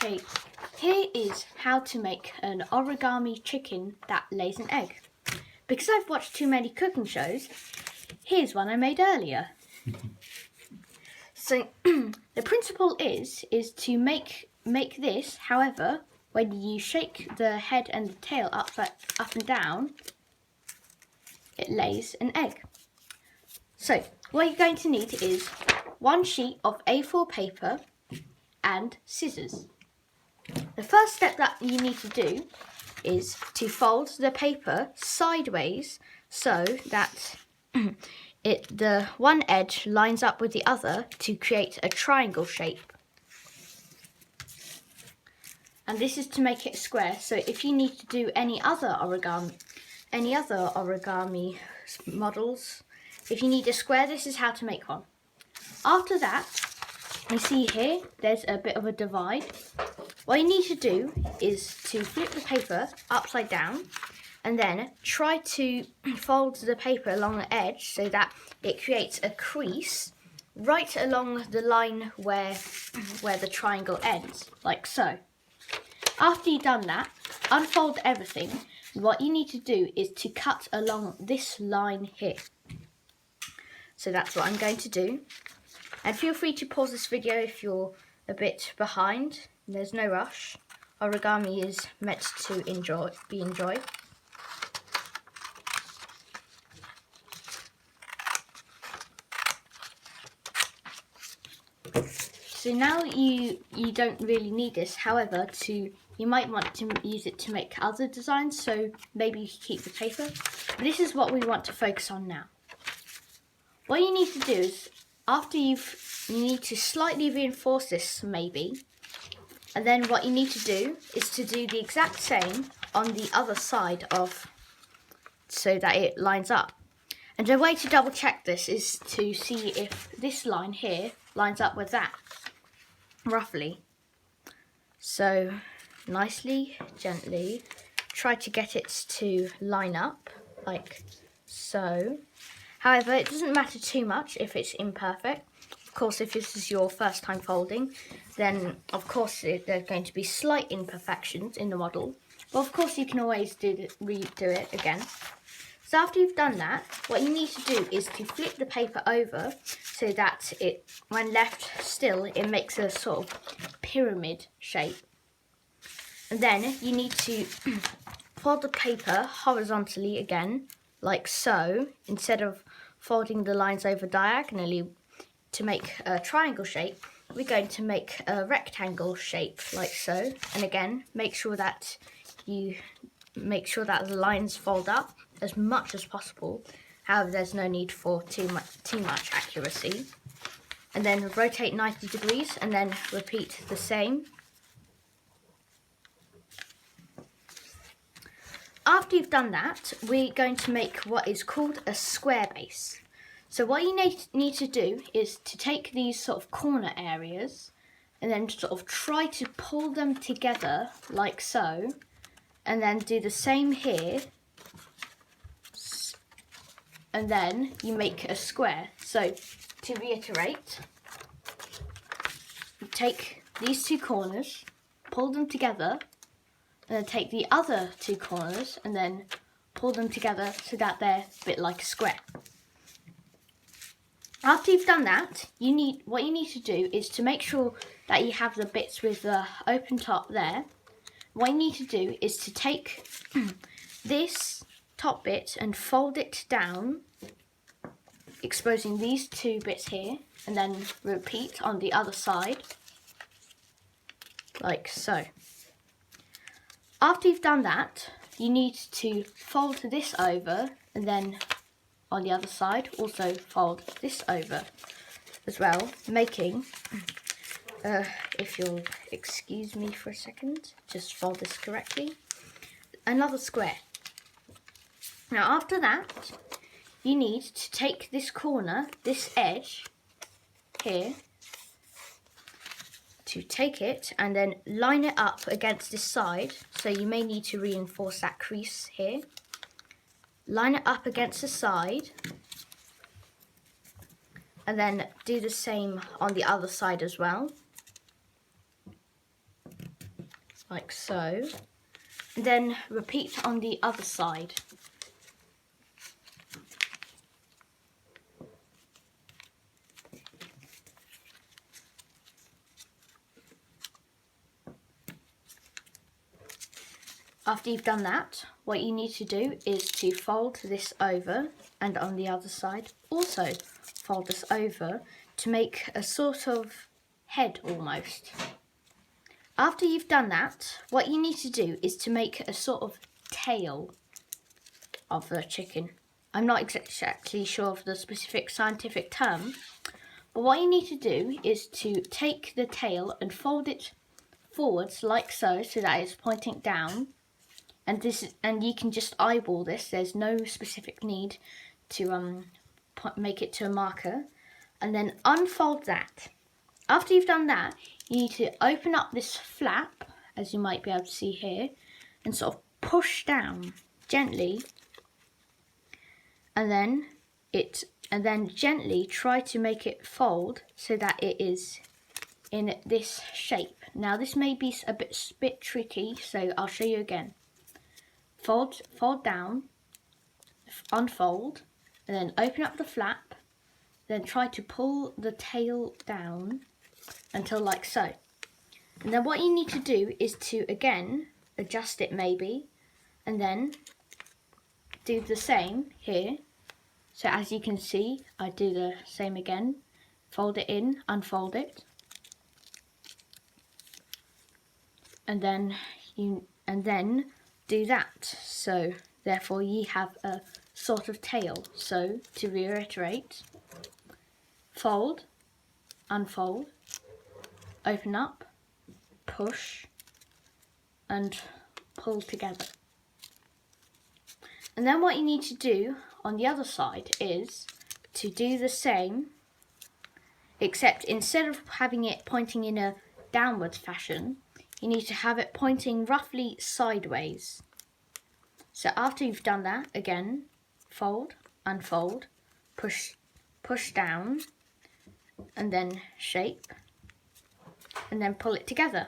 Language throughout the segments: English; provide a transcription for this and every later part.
Okay, here is how to make an origami chicken that lays an egg. Because I've watched too many cooking shows, here's one I made earlier. So the principle is to make this. However, when you shake the head and the tail up and down, it lays an egg. So what you're going to need is one sheet of A4 paper and scissors. The first step that you need to do is to fold the paper sideways so that the one edge lines up with the other to create a triangle shape. And this is to make it square. So if you need to do any other origami models, if you need a square, this is how to make one. After that, you see here, there's a bit of a divide. What you need to do is to flip the paper upside down and then try to fold the paper along the edge so that it creates a crease right along the line where the triangle ends, like so. After you've done that, unfold everything. What you need to do is to cut along this line here. So that's what I'm going to do. And feel free to pause this video if you're a bit behind. There's no rush. Origami is meant to be enjoyed. So now you don't really need this. However, you might want to use it to make other designs. So maybe you keep the paper. But this is what we want to focus on now. What you need to do is you need to slightly reinforce this maybe. And then what you need to do is to do the exact same on the other side so that it lines up. And the way to double check this is to see if this line here lines up with that, roughly. So nicely, gently, try to get it to line up, like so. However, it doesn't matter too much if it's imperfect. Of course, if this is your first time folding, then of course there's going to be slight imperfections in the model. But of course you can always redo it again. So after you've done that, what you need to do is to flip the paper over so that when left still, it makes a sort of pyramid shape. And then you need to fold the paper horizontally again, like so, instead of folding the lines over diagonally to make a triangle shape. We're going to make a rectangle shape, like so. And again, make sure that the lines fold up as much as possible. However, there's no need for too much accuracy. And then rotate 90 degrees and then repeat the same. After you've done that, we're going to make what is called a square base. So what you need to do is to take these sort of corner areas and then sort of try to pull them together like so, and then do the same here, and then you make a square. So to reiterate, you take these two corners, pull them together, and then take the other two corners and then pull them together so that they're a bit like a square. After you've done that, what you need to do is to make sure that you have the bits with the open top there. What you need to do is to take this top bit and fold it down, exposing these two bits here, and then repeat on the other side, like so. After you've done that, you need to fold this over, and then on the other side also fold this over as well, making, if you'll excuse me for a second, just fold this correctly, another square. Now after that, you need to take this corner, this edge here, to take it and then line it up against this side. So you may need to reinforce that crease here. Line it up against the side and then do the same on the other side as well. like so. And then repeat on the other side. After you've done that, what you need to do is to fold this over, and on the other side also fold this over to make a sort of head almost. After you've done that, what you need to do is to make a sort of tail of the chicken. I'm not exactly sure of the specific scientific term, but what you need to do is to take the tail and fold it forwards like so that it's pointing down. And you can just eyeball this. There's no specific need to make it to a marker. And then unfold that. After you've done that, you need to open up this flap, as you might be able to see here, and sort of push down gently. And then gently try to make it fold so that it is in this shape. Now this may be a bit tricky, so I'll show you again. Fold down, unfold, and then open up the flap, then try to pull the tail down until like so. And then what you need to do is to again adjust it maybe, and then do the same here. So as you can see, I do the same again. Fold it in, unfold it, and then do that. So therefore you have a sort of tail. So to reiterate, fold, unfold, open up, push, and pull together. And then what you need to do on the other side is to do the same, except instead of having it pointing in a downwards fashion, you need to have it pointing roughly sideways. So after you've done that, again, fold, unfold, push down, and then shape, and then pull it together.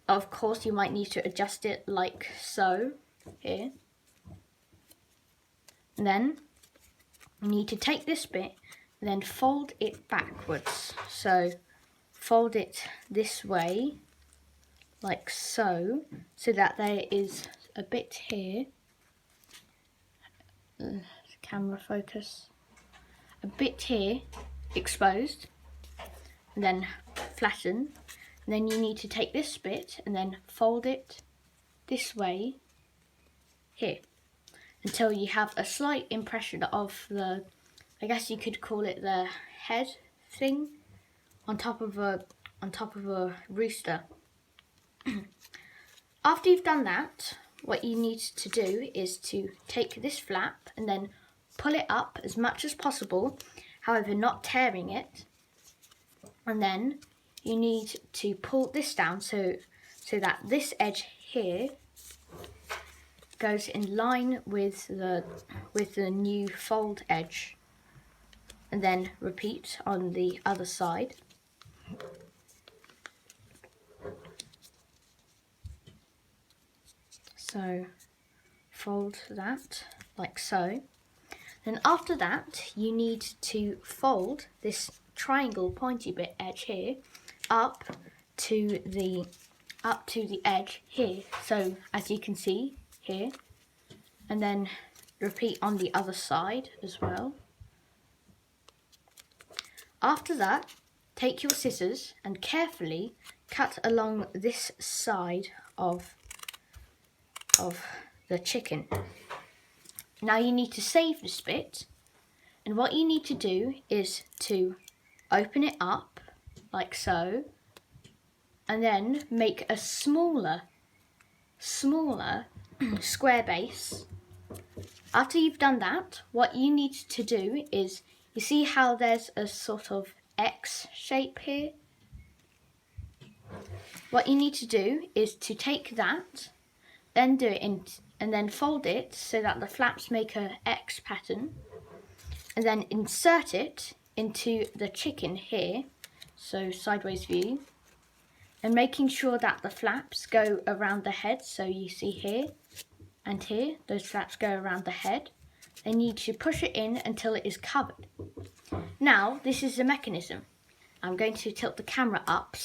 Of course, you might need to adjust it like so, here. And then you need to take this bit and then fold it backwards. So fold it this way, like so that there is a bit here, camera focus, a bit here exposed, and then flatten. And then you need to take this bit and then fold it this way here until you have a slight impression of the, I guess you could call it the head thing on top of a rooster. After you've done that, what you need to do is to take this flap and then pull it up as much as possible, however not tearing it. And then you need to pull this down so that this edge here goes in line with the new fold edge. And then repeat on the other side. So fold that like so. Then after that, you need to fold this triangle pointy bit edge here up to the edge here. So as you can see here, and then repeat on the other side as well. After that, take your scissors and carefully cut along this side of the chicken. Now you need to save this bit, and what you need to do is to open it up like so, and then make a smaller square base. After you've done that, what you need to do is, you see how there's a sort of X shape here? What you need to do is to take that, then do it in, and then fold it so that the flaps make a X pattern, and then insert it into the chicken here, so sideways view, and making sure that the flaps go around the head. So you see here and here, those flaps go around the head. Then you need to push it in until it is covered. Now, this is the mechanism. I'm going to tilt the camera up